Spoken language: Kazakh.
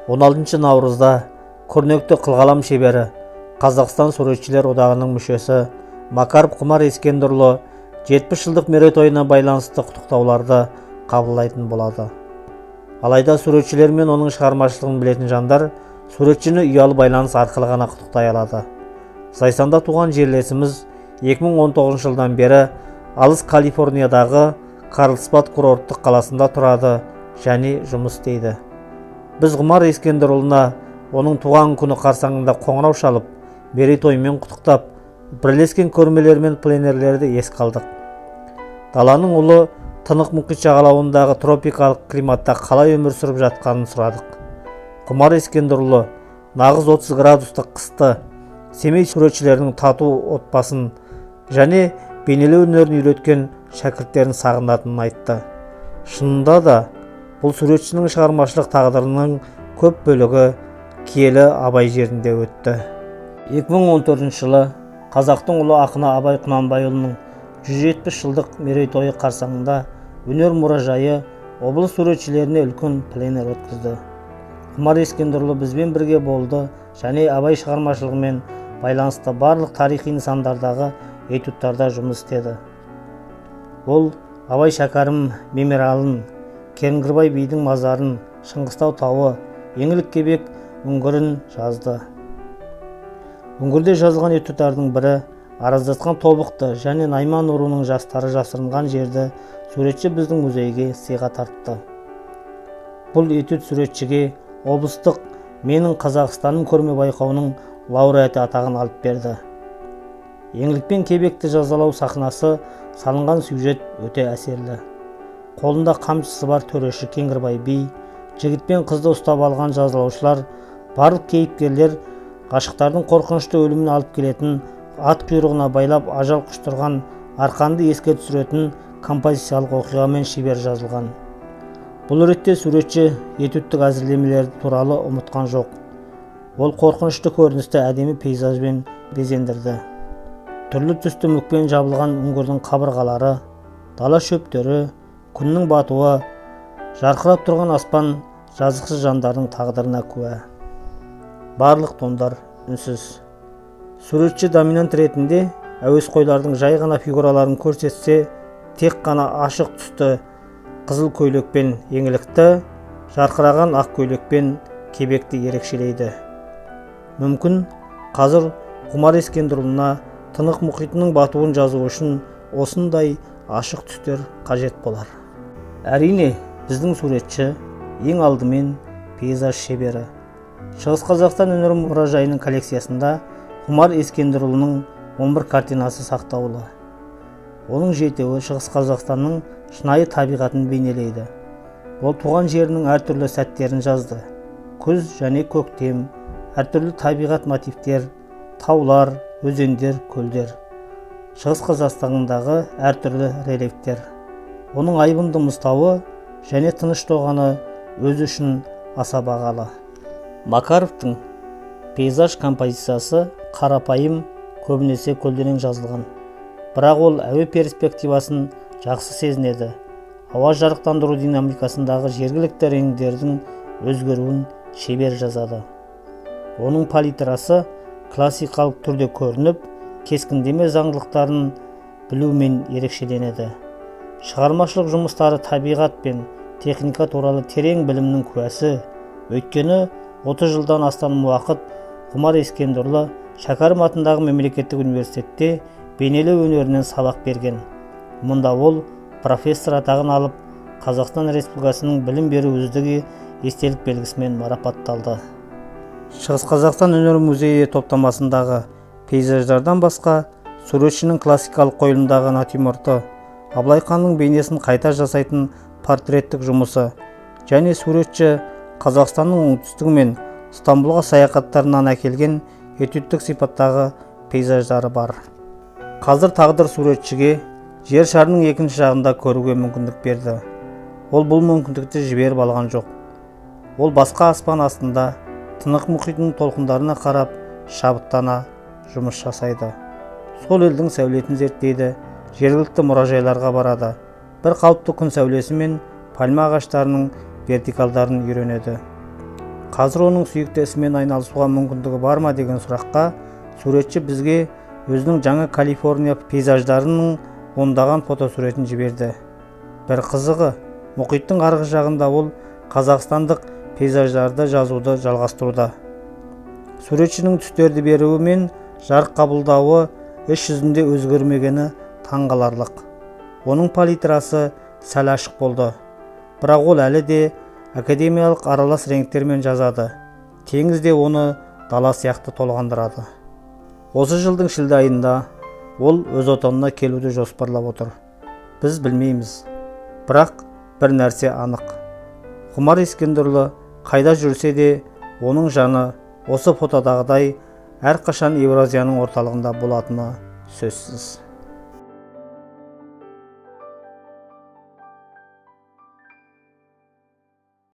16 наурызда көрнекті қылғалам шебері, Қазақстан суретшілер одағының мүшесі Макаров Құмар Ескендірұлы 70 жылдық мерейтойына байланысты құттықтауларды қабылдайтын болады. Алайда суретшілер мен оның шығармашылығын білетін жандар суретшіні ұялы байланыс арқылы ғана құттықтай алады. Зайсанда туған жерлесіміз 2019 жылдан бері алыс Калифорниядағы Карлсбад курорттық қаласында тұрады және жұмыс істейді. Біз Құмар Ескендірұлына оның туған күні қарсаңында қоңырау шалып, мерейтоймен құттықтап, бірлескен көрмелер мен пленерлерді еске алдық. Даланың ұлы Тынық мұхит жағалауындағы тропикалық климатта қалай өмір сүріп жатқанын сұрадық. Құмар Ескендірұлы нағыз 30 градустық қысты, Семей суретшілерінің тату отбасын және бейнелеу өнерін үйреткен шәкірттерін сағынатынын айтты. Шынында да бұл суретшінің шығармашылық тағдырының көп бөлігі киелі Абай жерінде өтті. 2014 жылы қазақтың ұлы ақыны Абай Құнанбайұлының 170 жылдық мерейтойы қарсаңында өнер мұражайы облыс суретшілеріне үлкен пленер өткізді. Құмар Ескендірұлы бізбен бірге болды және Абай шығармашылығымен байланысты барлық тарихи нысандардағы этюдтарда жұмыс істеді. Ол Абай шәкәрім мемориалын, Керімгірбай бидің мазарын, Шыңғыстау тауы, Еңлік кебек үңгірін жазды. Үңгірде жазылған этюдтардың бірі Араздасқан тобықты және Найман руының жастары жасырынған жерді суретші біздің музейге сыйға тартты. Бұл этюд суретшіге облыстық «Менің Қазақстаным» көрме байқауының лауреаты атағын алып берді. Еңлік пен кебекті жазалау сахнасы салынған сюжет өте әсерлі. Қолында қамшысы бар төреші Кеңгірбай би, жігіт пен қызды ұстап алған жазалаушылар, барлық кейіпкерлер ғашықтардың қорқынышты өлімін алып келетін, ат құйрығына байлап ажал құштырған арқанды еске түсіретін композициялық оқиғамен шебер жазылған. Бұл ретте суретші этюдтік әзірлемелерді туралы ұмытқан жоқ. Ол қорқынышты көріністі әдемі пейзажбен безендірді. Түрлі түсті мүкпен жабылған үңгірдің қабырғалары, дала шөптері, күннің батуы, жарқырап тұрған аспан жазықсыз жандардың тағдырына куә. Барлық тондар үнсіз. Суретші доминант ретінде әуесқойлардың жай ғана фигураларын көрсетсе, тек қана ашық түсті қызыл көйлекпен еңлікті, жарқыраған ақ көйлекпен кебекті ерекшелейді. Мүмкін қазір Құмар Ескендірұлына Тынық мұхитының батуын жазу үшін осындай ашық түстер қажет болар. Әрине, біздің суретші ең алдымен пейзаж шебері. Шығыс Қазақстан өнер мұражайының коллекциясында Құмар Ескендірұлының 11 картинасы сақтаулы. Оның 7-і Шығыс Қазақстанның шынайы табиғатын бейнелейді. Ол туған жерінің әртүрлі сәттерін жазды. Күз және көктем, әртүрлі табиғат мотивтер, таулар, өзендер, көлдер. Шығыс Қазақстандағы әртүрлі рельефтер. Оның айбынды мұзтауы және тыныш тоғаны өзі үшін аса бағалы. Макаровтың пейзаж композициясы қарапайым, көбінесе көлденең жазылған. Бірақ ол әуе перспективасын жақсы сезінеді. Ауа жарықтандыру динамикасындағы жергілікті реңдердің өзгеруін шебер жазады. Оның палитрасы классикалық түрде көрініп, кескіндеме заңдылықтарын білумен ерекшеленеді. Шығармашылық жұмыстары табиғат пен техника туралы терең білімнің куәсі, өйткені 30 жылдан астам уақыт Құмар Ескендірұлы Шәкәрім атындағы мемлекеттік университетте бейнелеу өнерінен сабақ берген. Мұнда ол профессор атағын алып, Қазақстан Республикасының білім беру үздігі естелік белгісімен марапатталды. Шығыс Қазақстан өнер музейі топтамасындағы пейзаждардан басқа, суретшінің классикалық қойылымдағы натюрморты, Абылай ханның бейнесін қайта жасайтын портреттік жұмысы және суретші Қазақстанның оңтүстігі мен Стамбулға саяхаттарынан әкелген этюдтік сипаттағы пейзаждары бар. Қазір тағдыр суретшіге жер шарының екінші жағында көруге мүмкіндік берді. Ол бұл мүмкіндікті жіберіп алған жоқ. Ол басқа аспан астында Тынық мұхитының толқындарына қарап шабыттана жұмыс жасайды. Сол елдің сәулетін зерттейді, жергілікті мұражайларға барады. Бір қалыпты күн сәулесі мен пальма ағаштарының вертикалдарын үйренеді. Қазір оның сүйікті ісімен айналысуға мүмкіндігі бар ма деген сұраққа суретші бізге өзінің жаңа Калифорния пейзаждарының ондаған фотосуретін жіберді. Бір қызығы, мұхиттың арғы жағында ол қазақстандық пейзаждарды жазуды жалғастыруда. Суретшінің түстерді беруі мен жарық қабылдауы іс жүзінде өзгермегені таңғаларлық. Оның палитрасы сәл ашық болды, бірақ ол әлі де академиялық аралас реңктермен жазады. Теңіз де оны дала сияқты толғандырады. Осы жылдың шілде айында ол өз отанына келуді жоспарлап отыр. Біз білмейміз, бірақ бір нәрсе анық. Құмар Ескендірұлы қайда жүрсе де, оның жаны осы фотодағыдай әрқашан Еуразияның орталығында болатыны сөзсіз.